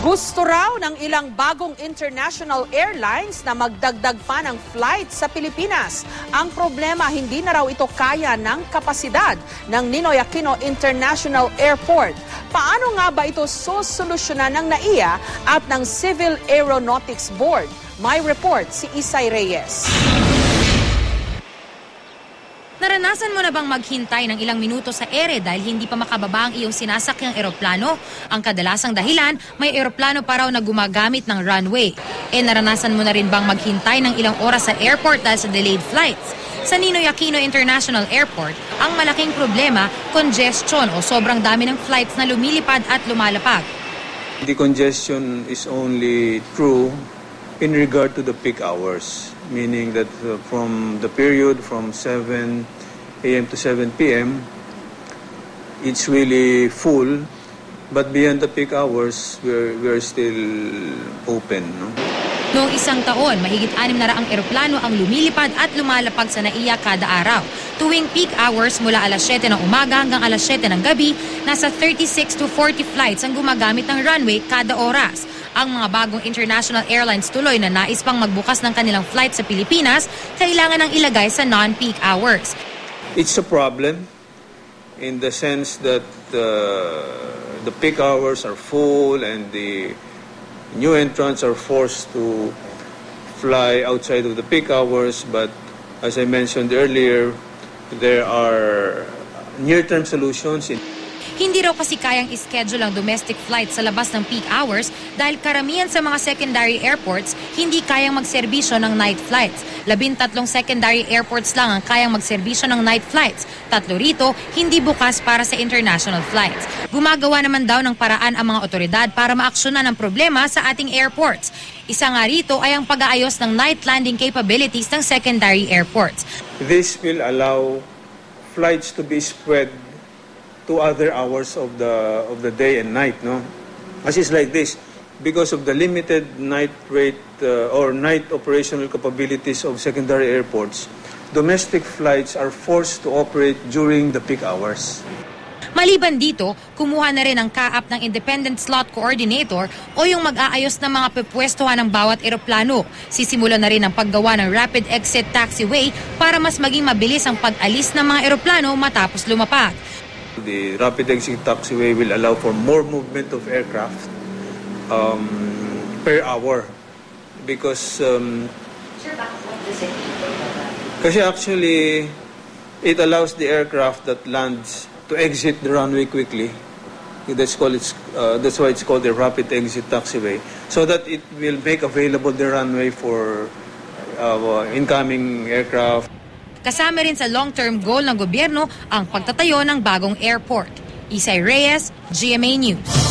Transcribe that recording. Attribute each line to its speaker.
Speaker 1: Gusto raw ng ilang bagong international airlines na magdagdag pa ng flight sa Pilipinas. Ang problema, hindi na raw ito kaya ng kapasidad ng Ninoy Aquino International Airport. Paano nga ba ito sosolusyonan ng NAIA at ng Civil Aeronautics Board? May report si Isay Reyes.
Speaker 2: Naranasan mo na bang maghintay ng ilang minuto sa ere dahil hindi pa makababa ang iyong sinasakyang eroplano? Ang kadalasang dahilan, may eroplano pa raw na gumagamit ng runway. Naranasan mo na rin bang maghintay ng ilang oras sa airport dahil sa delayed flights? Sa Ninoy Aquino International Airport, ang malaking problema, congestion o sobrang dami ng flights na lumilipad at lumalapag.
Speaker 3: The congestion is only true in regard to the peak hours, meaning that from the period from 7 a.m. to 7 p.m., it's really full, but beyond the peak hours, we're still open. No?
Speaker 2: Noong isang taon, mahigit 600 eroplano ang lumilipad at lumalapag sa NAIA kada araw. Tuwing peak hours mula alas 7 ng umaga hanggang alas 7 ng gabi, nasa 36 to 40 flights ang gumagamit ng runway kada oras. Ang mga bagong international airlines tuloy na nais pang magbukas ng kanilang flight sa Pilipinas, kailangan ng ilagay sa non-peak hours.
Speaker 3: It's a problem in the sense that the peak hours are full and the new entrants are forced to fly outside of the peak hours. But as I mentioned earlier, there are near-term solutions.
Speaker 2: Hindi raw kasi kayang ischedule ang domestic flights sa labas ng peak hours dahil karamihan sa mga secondary airports hindi kayang magserbisyo ng night flights. 13 secondary airports lang ang kayang magserbisyo ng night flights. 3 rito hindi bukas para sa international flights. Gumagawa naman daw ng paraan ang mga otoridad para maaksyonan ang problema sa ating airports. Isa nga rito ay ang pag-aayos ng night landing capabilities ng secondary airports.
Speaker 3: This will allow flights to be spread to other hours of the day and night, no? As is like this, because of the limited night rate or night operational capabilities of secondary airports, domestic flights are forced to operate during the peak hours.
Speaker 2: Maliban dito, kumuha na rin ang kaap ng Independent Slot Coordinator o yung mag-aayos ng mga pepwestuhan ng bawat eroplano. Sisimula na rin ang paggawa ng Rapid Exit Taxiway para mas maging mabilis ang pag-alis ng mga eroplano matapos lumapag.
Speaker 3: The Rapid Exit Taxiway will allow for more movement of aircraft per hour because kasi actually it allows the aircraft that lands to exit the runway quickly. That's why it's called the Rapid Exit Taxiway, so that it will make available the runway for incoming aircraft.
Speaker 2: Kasama rin sa long-term goal ng gobyerno ang pagtatayo ng bagong airport. Isay Reyes, GMA News.